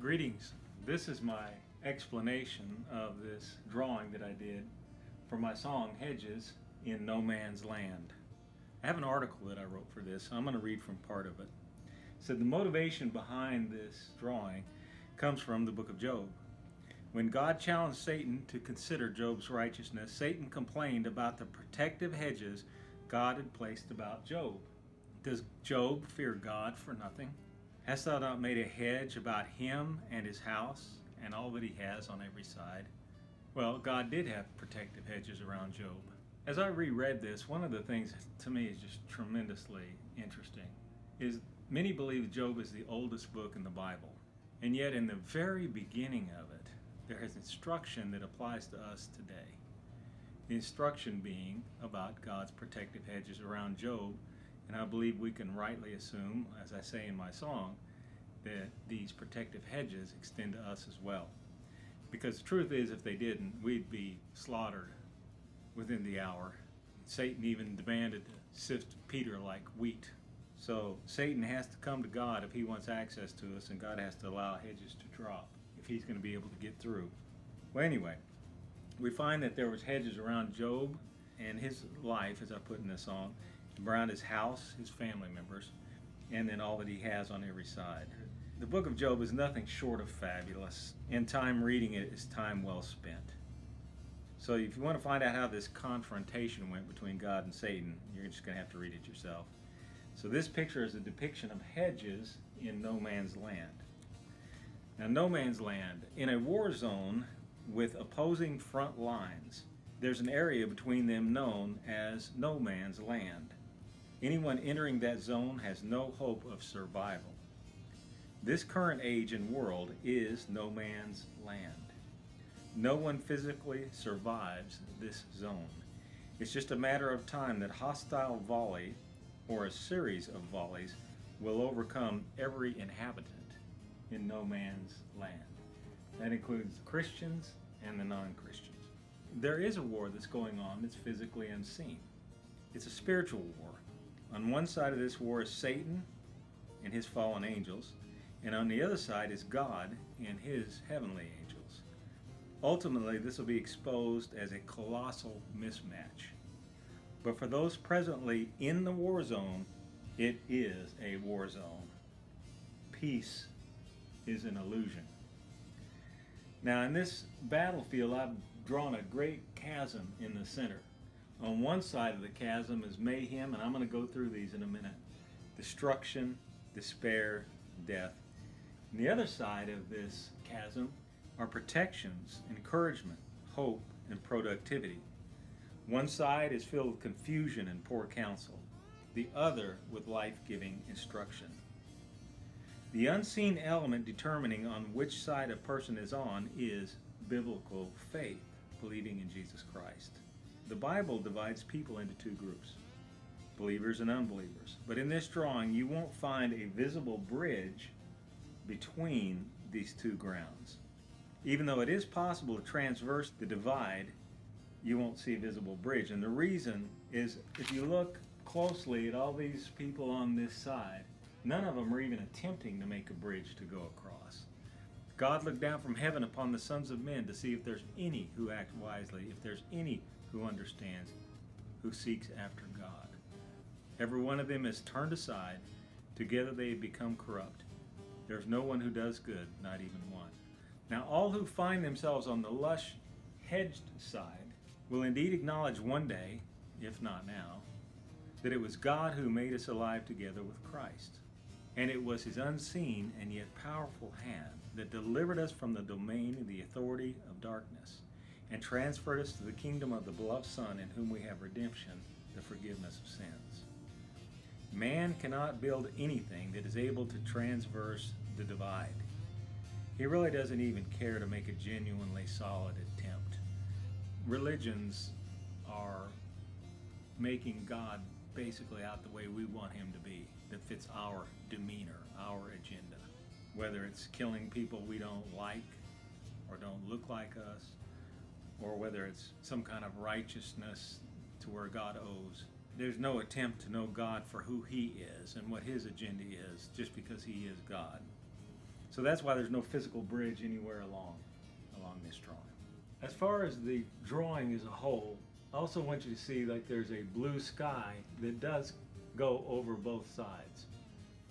Greetings. This is my explanation of this drawing that I did for my song Hedges in No Man's Land. I have an article that I wrote for this, so I'm going to read from part of it. It said the motivation behind this drawing comes from the book of Job. When God challenged Satan to consider Job's righteousness, Satan complained about the protective hedges God had placed about Job. Does Job fear God for nothing? Hast thou not made a hedge about him and his house and all that he has on every side? Well, God did have protective hedges around Job. As I reread this, one of the things to me is just tremendously interesting is many believe Job is the oldest book in the Bible. And yet in the very beginning of it, there is instruction that applies to us today. The instruction being about God's protective hedges around Job. And I believe we can rightly assume, as I say in my song, that these protective hedges extend to us as well. Because the truth is, if they didn't, we'd be slaughtered within the hour. Satan even demanded to sift Peter like wheat. So Satan has to come to God if he wants access to us, and God has to allow hedges to drop if he's going to be able to get through. Well, anyway, we find that there was hedges around Job and his life, as I put in this song, around his house, his family members, and then all that he has on every side. The book of Job is nothing short of fabulous, and time reading it is time well spent. So if you want to find out how this confrontation went between God and Satan, you're just going to have to read it yourself. So this picture is a depiction of hedges in no man's land. Now, no man's land, in a war zone with opposing front lines, there's an area between them known as no man's land. Anyone entering that zone has no hope of survival. This current age and world is no man's land. No one physically survives this zone. It's just a matter of time that hostile volley or a series of volleys will overcome every inhabitant in no man's land. That includes the Christians and the non-Christians. There is a war that's going on that's physically unseen. It's a spiritual war. On one side of this war is Satan and his fallen angels, and on the other side is God and his heavenly angels. Ultimately, this will be exposed as a colossal mismatch. But for those presently in the war zone, it is a war zone. Peace is an illusion. Now, in this battlefield, I've drawn a great chasm in the center. On one side of the chasm is mayhem, and I'm going to go through these in a minute. Destruction, despair, death. And the other side of this chasm are protections, encouragement, hope, and productivity. One side is filled with confusion and poor counsel, the other with life-giving instruction. The unseen element determining on which side a person is on is biblical faith, believing in Jesus Christ. The Bible divides people into two groups, believers and unbelievers. But in this drawing, you won't find a visible bridge between these two grounds. Even though it is possible to transverse the divide, you won't see a visible bridge. And the reason is, if you look closely at all these people on this side, none of them are even attempting to make a bridge to go across. God looked down from heaven upon the sons of men to see if there's any who act wisely, if there's any who understands, who seeks after God. Every one of them is turned aside. Together they have become corrupt. There's no one who does good, not even one. Now all who find themselves on the lush, hedged side will indeed acknowledge one day, if not now, that it was God who made us alive together with Christ. And it was his unseen and yet powerful hand that delivered us from the domain and the authority of darkness and transferred us to the kingdom of the beloved Son, in whom we have redemption, the forgiveness of sins. Man cannot build anything that is able to transverse the divide. He really doesn't even care to make a genuinely solid attempt. Religions are making God basically out the way we want him to be, that fits our demeanor, our agenda. Whether it's killing people we don't like or don't look like us, or whether it's some kind of righteousness to where God owes. There's no attempt to know God for who he is and what his agenda is just because he is God. So that's why there's no physical bridge anywhere along this drawing. As far as the drawing as a whole, I also want you to see like there's a blue sky that does go over both sides.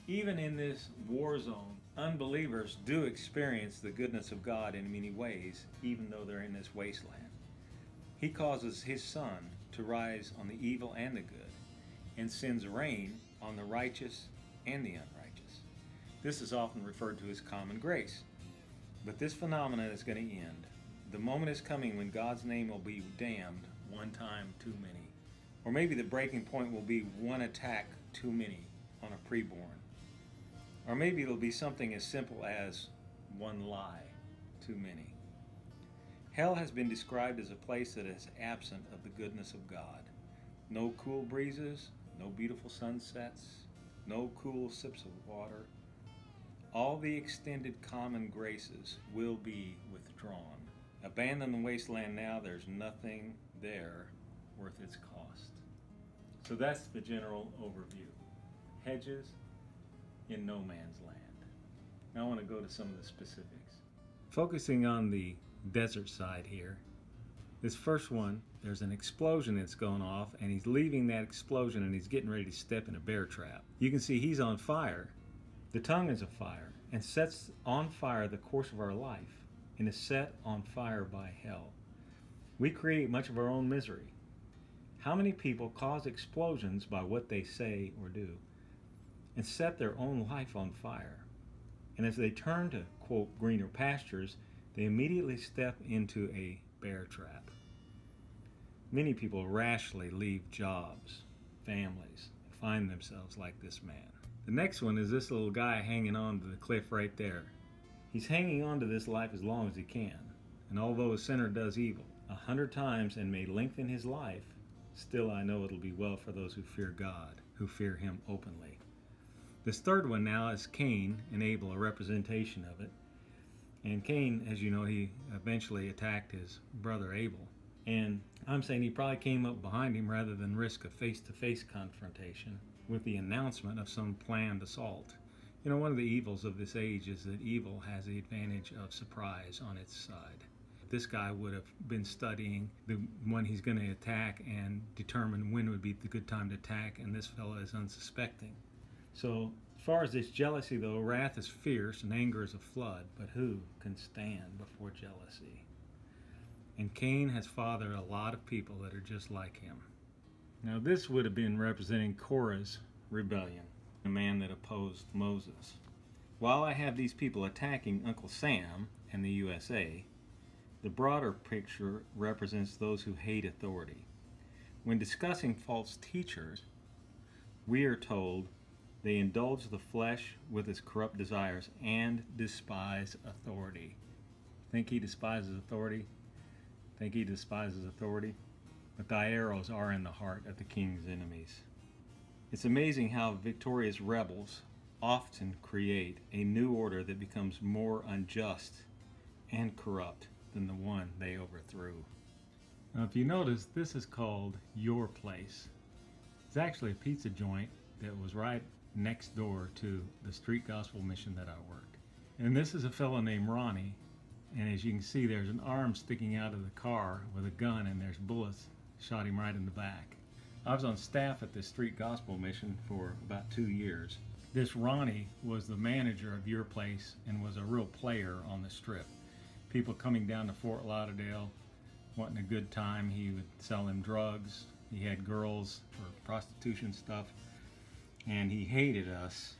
Even in this war zone, unbelievers do experience the goodness of God in many ways, even though they're in this wasteland. He causes his sun to rise on the evil and the good, and sends rain on the righteous and the unrighteous. This is often referred to as common grace. But this phenomenon is going to end. The moment is coming when God's name will be damned one time too many. Or maybe the breaking point will be one attack too many on a preborn. Or maybe it'll be something as simple as one lie too many. Hell has been described as a place that is absent of the goodness of God. No cool breezes, no beautiful sunsets, no cool sips of water. All the extended common graces will be withdrawn. Abandon the wasteland now, there's nothing there worth its cost. So that's the general overview. Hedges in no man's land. Now I want to go to some of the specifics. Focusing on the desert side here, this first one, there's an explosion that's going off, and he's leaving that explosion and he's getting ready to step in a bear trap. You can see he's on fire. The tongue is a fire and sets on fire the course of our life and is set on fire by hell. We create much of our own misery. How many people cause explosions by what they say or do and set their own life on fire? And as they turn to, quote, greener pastures, they immediately step into a bear trap. Many people rashly leave jobs, families, and find themselves like this man. The next one is this little guy hanging on to the cliff right there. He's hanging on to this life as long as he can. And although a sinner does evil 100 times and may lengthen his life, still I know it'll be well for those who fear God, who fear him openly. This third one now is Cain and Abel, a representation of it. And Cain, as you know, he eventually attacked his brother Abel. And I'm saying he probably came up behind him rather than risk a face-to-face confrontation with the announcement of some planned assault. You know, one of the evils of this age is that evil has the advantage of surprise on its side. This guy would have been studying the one he's going to attack and determine when would be the good time to attack, and this fellow is unsuspecting. So, as far as this jealousy though, wrath is fierce and anger is a flood, but who can stand before jealousy? And Cain has fathered a lot of people that are just like him. Now this would have been representing Korah's rebellion, the man that opposed Moses. While I have these people attacking Uncle Sam and the USA, the broader picture represents those who hate authority. When discussing false teachers, we are told they indulge the flesh with its corrupt desires and despise authority. Think he despises authority? Think he despises authority? But thy arrows are in the heart of the king's enemies. It's amazing how victorious rebels often create a new order that becomes more unjust and corrupt than the one they overthrew. Now, if you notice, this is called Your Place. It's actually a pizza joint that was right next door to the street gospel mission that I worked. And this is a fellow named Ronnie. And as you can see, there's an arm sticking out of the car with a gun, and there's bullets shot him right in the back. I was on staff at this street gospel mission for about 2 years. This Ronnie was the manager of Your Place and was a real player on the strip. People coming down to Fort Lauderdale wanting a good time, he would sell them drugs. He had girls for prostitution stuff. And he hated us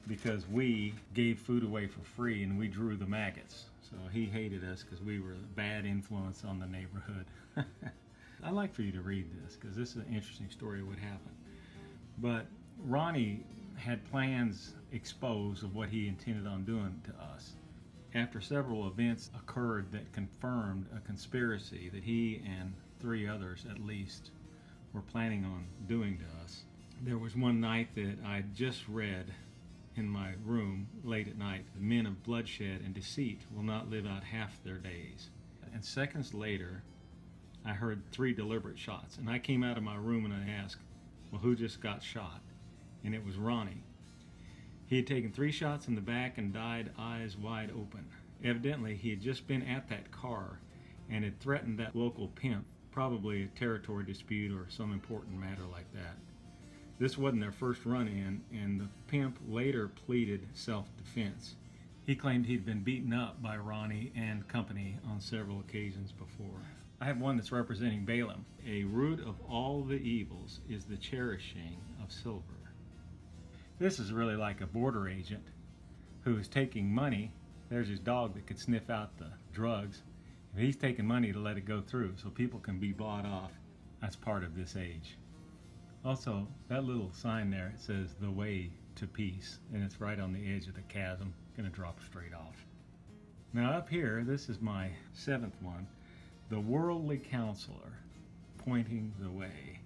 because we gave food away for free and we drew the maggots. So he hated us because we were a bad influence on the neighborhood. I'd like for you to read this because this is an interesting story of what happened. But Ronnie had plans exposed of what he intended on doing to us. After several events occurred that confirmed a conspiracy that he and 3 others at least were planning on doing to us, there was one night that I just read in my room late at night, the men of bloodshed and deceit will not live out half their days. And seconds later, I heard 3 deliberate shots. And I came out of my room and I asked, well, who just got shot? And it was Ronnie. He had taken 3 shots in the back and died eyes wide open. Evidently, he had just been at that car and had threatened that local pimp, probably a territory dispute or some important matter like that. This wasn't their first run-in, and the pimp later pleaded self-defense. He claimed he'd been beaten up by Ronnie and company on several occasions before. I have one that's representing Balaam. A root of all the evils is the cherishing of silver. This is really like a border agent who is taking money. There's his dog that could sniff out the drugs. He's taking money to let it go through so people can be bought off. That's part of this age. Also, that little sign there, it says the way to peace, and it's right on the edge of the chasm, gonna drop straight off. Now up here, this is my 7th one, the worldly counselor, pointing the way.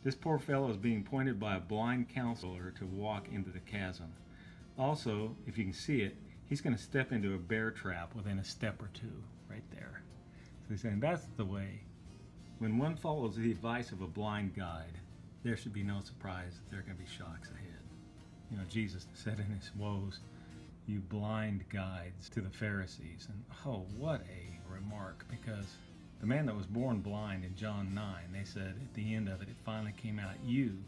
This poor fellow is being pointed by a blind counselor to walk into the chasm. Also, if you can see it, he's going to step into a bear trap within a step or two, right there. So he's saying that's the way. When one follows the advice of a blind guide, there should be no surprise that there are going to be shocks ahead. You know, Jesus said in his woes, "You blind guides," to the Pharisees. And oh, what a remark, because the man that was born blind in John 9, they said at the end of it, it finally came out, you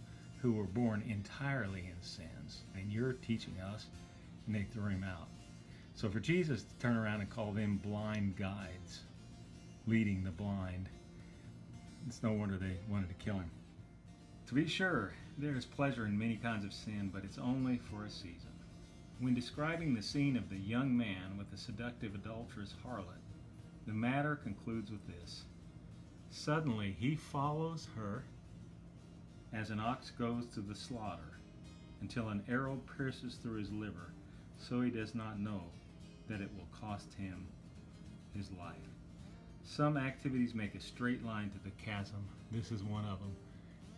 who were born entirely in sins, and you're teaching us, and they threw him out. So for Jesus to turn around and call them blind guides, leading the blind, it's no wonder they wanted to kill him. To be sure, there is pleasure in many kinds of sin, but it's only for a season. When describing the scene of the young man with the seductive adulterous harlot, the matter concludes with this: suddenly he follows her as an ox goes to the slaughter, until an arrow pierces through his liver, so he does not know that it will cost him his life. Some activities make a straight line to the chasm. This is one of them.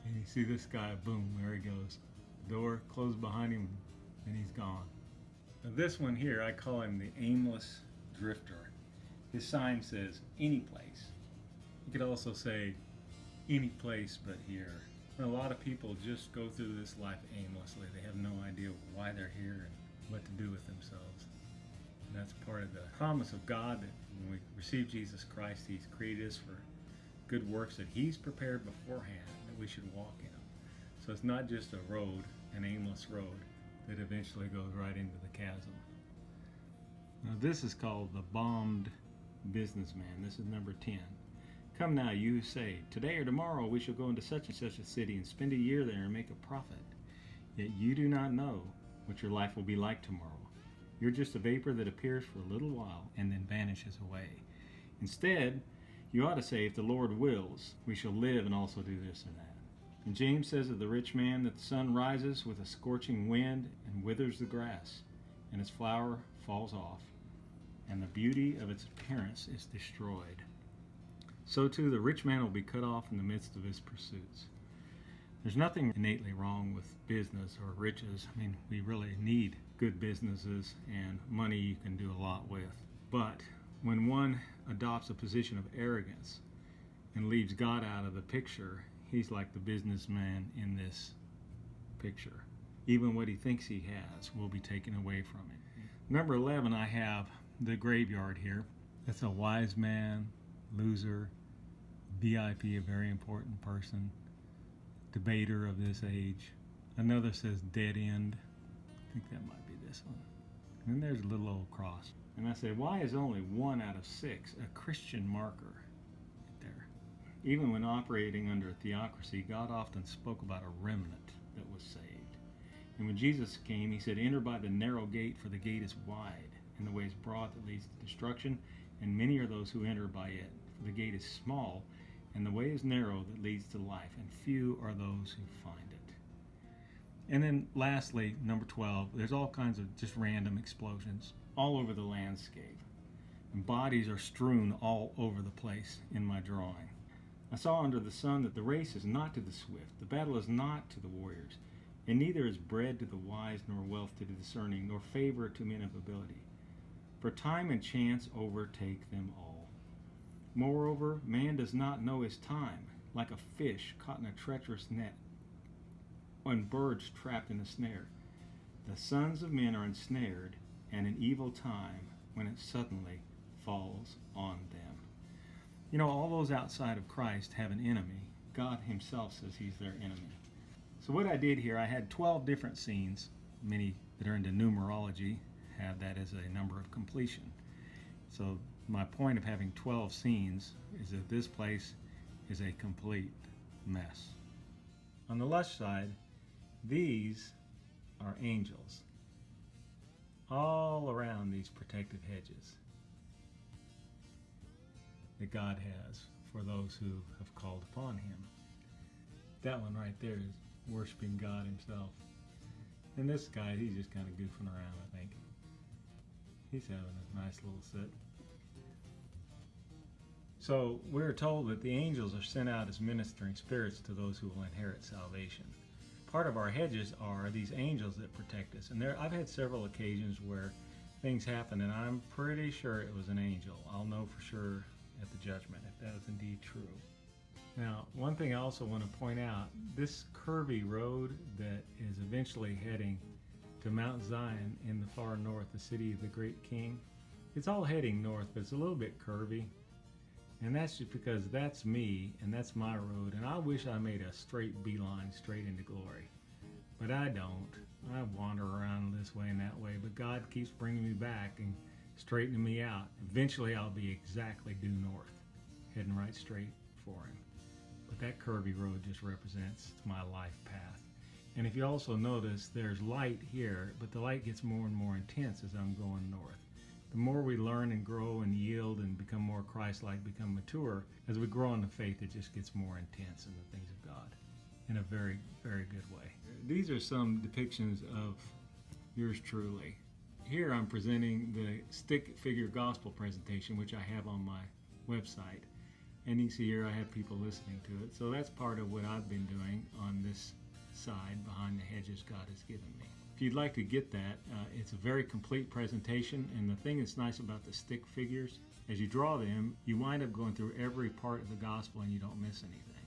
And you see this guy, boom, there he goes. The door closed behind him, and he's gone. Now this one here, I call him the aimless drifter. His sign says, any place. You could also say, any place but here. And a lot of people just go through this life aimlessly. They have no idea why they're here and what to do with themselves. And that's part of the promise of God, that when we receive Jesus Christ, He's created us for good works that He's prepared beforehand, that we should walk in them. So it's not just a road, an aimless road, that eventually goes right into the chasm. Now this is called the bombed businessman. This is number 10. Come now, you who say, today or tomorrow we shall go into such and such a city and spend a year there and make a profit. Yet you do not know what your life will be like tomorrow. You're just a vapor that appears for a little while and then vanishes away. Instead, you ought to say, if the Lord wills, we shall live and also do this or that. And James says of the rich man that the sun rises with a scorching wind and withers the grass, and its flower falls off, and the beauty of its appearance is destroyed. So too the rich man will be cut off in the midst of his pursuits. There's nothing innately wrong with business or riches. I mean, we really need good businesses and money you can do a lot with. But when one adopts a position of arrogance and leaves God out of the picture, he's like the businessman in this picture. Even what he thinks he has will be taken away from him. Number 11, I have the graveyard here. That's a wise man, loser, VIP, a very important person, debater of this age. Another says dead end. I think that might be this one. And then there's a little old cross. And I say, why is only 1 out of 6 a Christian marker? Right there. Even when operating under a theocracy, God often spoke about a remnant that was saved. And when Jesus came, he said, enter by the narrow gate, for the gate is wide, and the way is broad that leads to destruction, and many are those who enter by it. For the gate is small, and the way is narrow that leads to life, and few are those who find it. And then lastly, number 12, there's all kinds of just random explosions all over the landscape. And bodies are strewn all over the place in my drawing. I saw under the sun that the race is not to the swift, the battle is not to the warriors, and neither is bread to the wise, nor wealth to the discerning, nor favor to men of ability. For time and chance overtake them all. Moreover, man does not know his time, like a fish caught in a treacherous net, and birds trapped in a snare. The sons of men are ensnared in an evil time when it suddenly falls on them. You know, all those outside of Christ have an enemy. God himself says he's their enemy. So what I did here, I had 12 different scenes. Many that are into numerology have that as a number of completion. So my point of having 12 scenes is that this place is a complete mess. On the left side, these are angels all around these protective hedges that God has for those who have called upon him. That one right there is worshiping God himself. And this guy, he's just kind of goofing around, I think. He's having a nice little sit. So we're told that the angels are sent out as ministering spirits to those who will inherit salvation. Part of our hedges are these angels that protect us. And I've had several occasions where things happen and I'm pretty sure it was an angel. I'll know for sure at the judgment if that is indeed true. Now, one thing I also want to point out, this curvy road that is eventually heading to Mount Zion in the far north, the city of the great king, it's all heading north, but it's a little bit curvy. And that's just because that's me and that's my road, and I wish I made a straight beeline straight into glory. But I don't. I wander around this way and that way, but God keeps bringing me back and straightening me out. Eventually I'll be exactly due north, heading right straight for him. But that curvy road just represents my life path. And if you also notice, there's light here, but the light gets more and more intense as I'm going north. The more we learn and grow and yield and become more Christ-like, become mature, as we grow in the faith, it just gets more intense in the things of God in a very, very good way. These are some depictions of yours truly. Here I'm presenting the stick figure gospel presentation, which I have on my website. And you see here I have people listening to it. So that's part of what I've been doing on this side behind the hedges God has given me. If you'd like to get that, it's a very complete presentation, and the thing that's nice about the stick figures, as you draw them, you wind up going through every part of the gospel and you don't miss anything.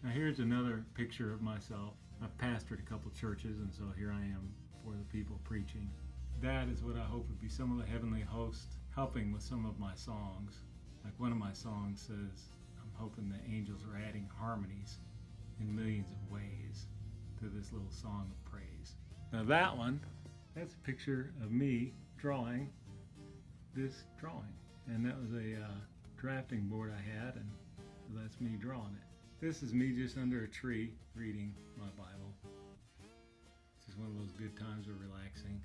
Now here's another picture of myself. I've pastored a couple churches, and so here I am for the people preaching. That is what I hope would be some of the heavenly host helping with some of my songs. Like one of my songs says, I'm hoping the angels are adding harmonies in millions of ways to this little song of praise. Now that one, that's a picture of me drawing this drawing. And that was a drafting board I had, and so that's me drawing it. This is me just under a tree reading my Bible. This is one of those good times of relaxing.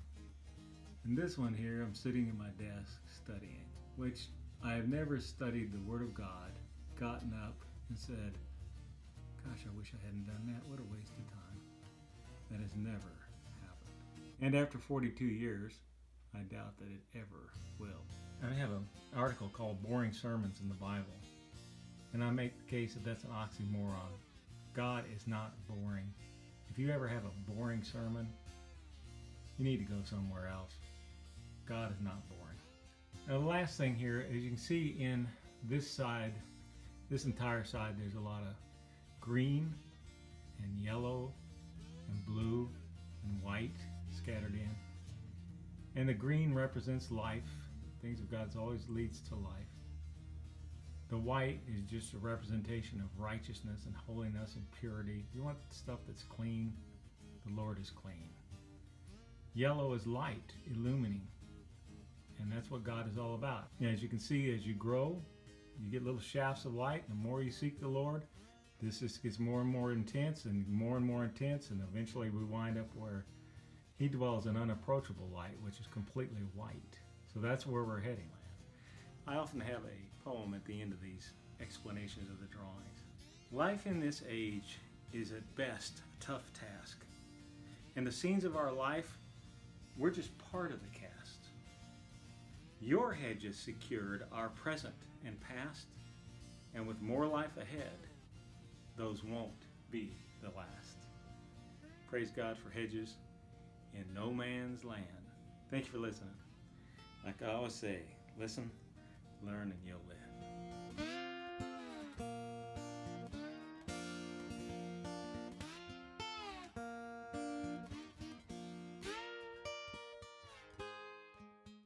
And this one here, I'm sitting at my desk studying, which I have never studied the Word of God, gotten up and said, gosh, I wish I hadn't done that. What a waste of time. That has never happened. And after 42 years, I doubt that it ever will. I have an article called Boring Sermons in the Bible. And I make the case that that's an oxymoron. God is not boring. If you ever have a boring sermon, you need to go somewhere else. God is not boring. Now the last thing here, as you can see in this side, this entire side, there's a lot of green and yellow and blue and white scattered in. And the green represents life. Things of God always leads to life. The white is just a representation of righteousness and holiness and purity. You want stuff that's clean, the Lord is clean. Yellow is light, illumining. And that's what God is all about. And as you can see, as you grow, you get little shafts of light. The more you seek the Lord, this just gets more and more intense, and eventually we wind up where He dwells in unapproachable light, which is completely white. So that's where we're heading. I often have a poem at the end of these explanations of the drawings. Life in this age is at best a tough task. And the scenes of our life, we're just part of the cast. Your hedges secured our present and past, and with more life ahead, those won't be the last. Praise God for hedges in no man's land. Thank you for listening. Like I always say, listen, learn, and you'll live.